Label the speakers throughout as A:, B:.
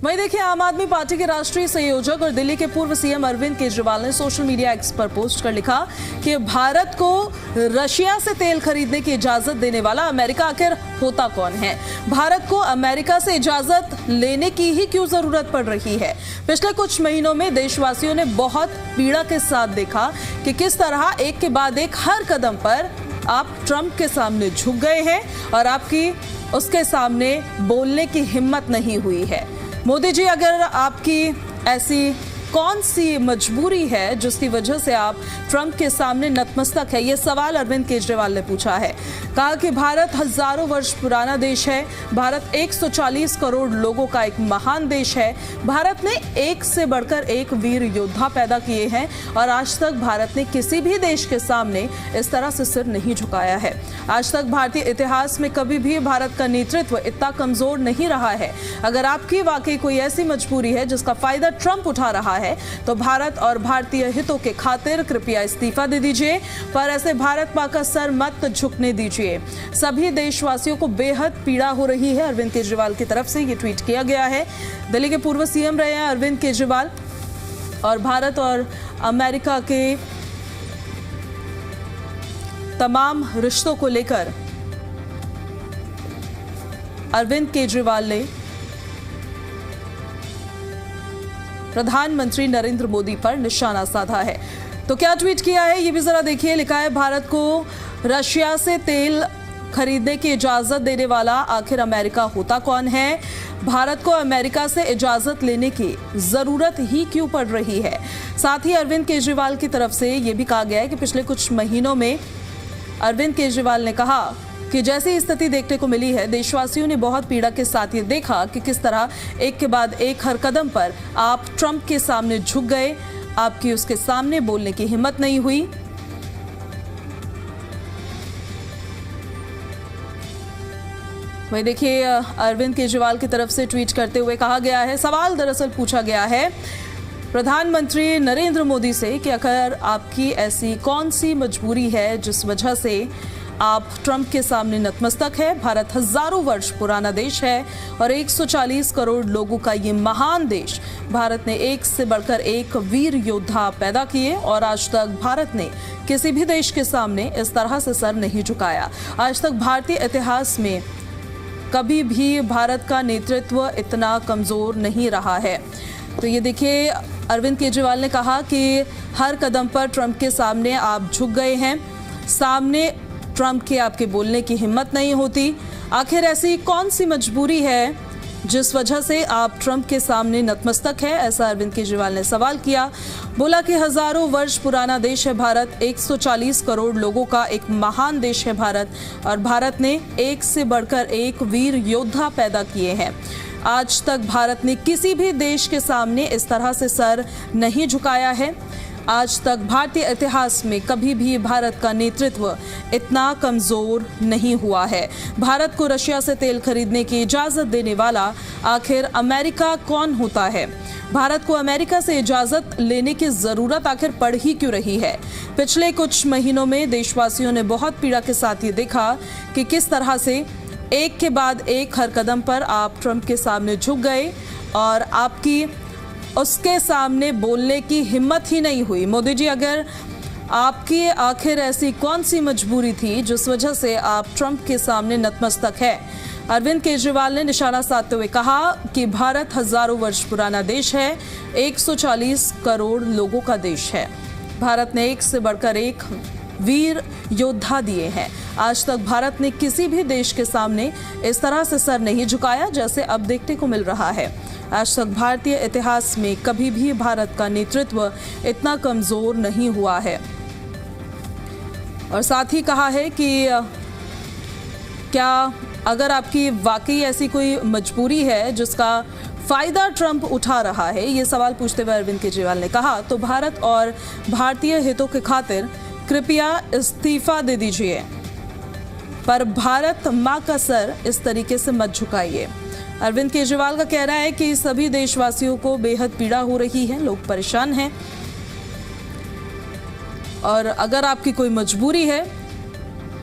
A: वहीं देखिए, आम आदमी पार्टी के राष्ट्रीय संयोजक और दिल्ली के पूर्व सीएम अरविंद केजरीवाल ने सोशल मीडिया एक्स पर पोस्ट कर लिखा कि भारत को रशिया से तेल खरीदने की इजाजत देने वाला अमेरिका आखिर होता कौन है। भारत को अमेरिका से इजाजत लेने की ही क्यों जरूरत पड़ रही है। पिछले कुछ महीनों में देशवासियों ने बहुत पीड़ा के साथ देखा कि किस तरह एक के बाद एक हर कदम पर आप ट्रंप के सामने झुक गए हैं और आपकी उसके सामने बोलने की हिम्मत नहीं हुई है। मोदी जी, अगर आपकी ऐसी कौन सी मजबूरी है जिसकी वजह से आप ट्रंप के सामने नतमस्तक है, ये सवाल अरविंद केजरीवाल ने पूछा है। कहा कि भारत हजारों वर्ष पुराना देश है, भारत 140 करोड़ लोगों का एक महान देश है। भारत ने एक से बढ़कर एक वीर योद्धा पैदा किए हैं और आज तक भारत ने किसी भी देश के सामने इस तरह से सिर नहीं झुकाया है। आज तक भारतीय इतिहास में कभी भी भारत का नेतृत्व इतना कमजोर नहीं रहा है। अगर आपकी वाकई कोई ऐसी मजबूरी है जिसका फायदा ट्रंप उठा रहा है तो भारत और भारतीय हितों के खातिर कृपया इस्तीफा दे दीजिए, पर ऐसे भारत मां का सर मत झुकने दीजिए। सभी देशवासियों को बेहद पीड़ा हो रही है। अरविंद केजरीवाल की तरफ से ये ट्वीट किया गया है। दिल्ली के पूर्व सीएम रहे हैं अरविंद केजरीवाल और भारत और अमेरिका के तमाम रिश्तों को लेकर अरविंद केजरीवाल ने प्रधानमंत्री नरेंद्र मोदी पर निशाना साधा है। तो क्या ट्वीट किया है ये भी जरा देखिए। लिखा है, भारत को रशिया से तेल खरीदने की इजाजत देने वाला आखिर अमेरिका होता कौन है। भारत को अमेरिका से इजाजत लेने की जरूरत ही क्यों पड़ रही है। साथ ही अरविंद केजरीवाल की तरफ से यह भी कहा गया है कि पिछले कुछ महीनों में अरविंद केजरीवाल ने कहा कि जैसी स्थिति देखने को मिली है, देशवासियों ने बहुत पीड़ा के साथ ये देखा कि किस तरह एक के बाद एक हर कदम पर आप ट्रंप के सामने झुक गए, आपकी उसके सामने बोलने की हिम्मत नहीं हुई। वहीं देखिए, अरविंद केजरीवाल की तरफ से ट्वीट करते हुए कहा गया है, सवाल दरअसल पूछा गया है प्रधानमंत्री नरेंद्र मोदी से कि अगर आपकी ऐसी कौन सी मजबूरी है जिस वजह से आप ट्रंप के सामने नतमस्तक है। भारत हजारों वर्ष पुराना देश है और 140 करोड़ लोगों का ये महान देश। भारत ने एक से बढ़कर एक वीर योद्धा पैदा किए और आज तक भारत ने किसी भी देश के सामने इस तरह से सर नहीं झुकाया। आज तक भारतीय इतिहास में कभी भी भारत का नेतृत्व इतना कमजोर नहीं रहा है। तो ये देखिए, अरविंद केजरीवाल ने कहा कि हर कदम पर ट्रंप के सामने आप झुक गए हैं, सामने ट्रंप के आपके बोलने की हिम्मत नहीं होती। आखिर ऐसी कौन सी मजबूरी है जिस वजह से आप ट्रंप के सामने नतमस्तक है, ऐसा अरविंद केजरीवाल ने सवाल किया। बोला कि हजारों वर्ष पुराना देश है भारत, 140 करोड़ लोगों का एक महान देश है भारत और भारत ने एक से बढ़कर एक वीर योद्धा पैदा किए हैं। आज तक भारत ने किसी भी देश के सामने इस तरह से सर नहीं झुकाया है। आज तक भारतीय इतिहास में कभी भी भारत का नेतृत्व इतना कमजोर नहीं हुआ है। भारत को रशिया से तेल खरीदने की इजाजत देने वाला आखिर अमेरिका कौन होता है। भारत को अमेरिका से इजाजत लेने की जरूरत आखिर पड़ ही क्यों रही है। पिछले कुछ महीनों में देशवासियों ने बहुत पीड़ा के साथ ये देखा कि किस तरह से एक के बाद एक हर कदम पर आप ट्रंप के सामने झुक गए और आपकी उसके सामने बोलने की हिम्मत ही नहीं हुई। मोदी जी, अगर आपकी आखिर ऐसी कौन सी मजबूरी थी जिस वजह से आप ट्रंप के सामने नतमस्तक है। अरविंद केजरीवाल ने निशाना साधते हुए कहा कि भारत हजारों वर्ष पुराना देश है, 140 करोड़ लोगों का देश है। भारत ने एक से बढ़कर एक वीर योद्धा दिए हैं। आज तक भारत ने किसी भी देश के सामने इस तरह से सर नहीं झुकाया जैसे अब देखने को मिल रहा है। आज तक भारतीय इतिहास में कभी भी भारत का नेतृत्व इतना कमजोर नहीं हुआ है। और साथ ही कहा है कि क्या अगर आपकी वाकई ऐसी कोई मजबूरी है जिसका फायदा ट्रंप उठा रहा है, ये सवाल पूछते हुए अरविंद केजरीवाल ने कहा, तो भारत और भारतीय हितों के खातिर कृपया इस्तीफा दे दीजिए, पर भारत मां का सर इस तरीके से मत झुकाइए। अरविंद केजरीवाल का कहना है कि सभी देशवासियों को बेहद पीड़ा हो रही है, लोग परेशान हैं और अगर आपकी कोई मजबूरी है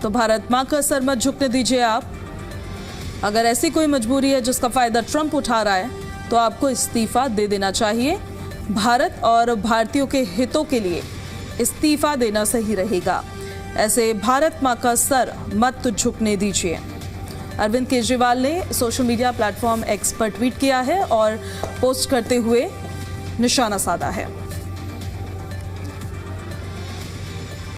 A: तो भारत मां का सर मत झुकने दीजिए आप। अगर ऐसी कोई मजबूरी है जिसका फायदा ट्रंप उठा रहा है तो आपको इस्तीफा दे देना चाहिए। भारत और भारतीयों के हितों के लिए इस्तीफा देना सही रहेगा। ऐसे भारत मां का सर मत झुकने दीजिए। अरविंद केजरीवाल ने सोशल मीडिया प्लेटफॉर्म एक्स पर ट्वीट किया है और पोस्ट करते हुए निशाना साधा है।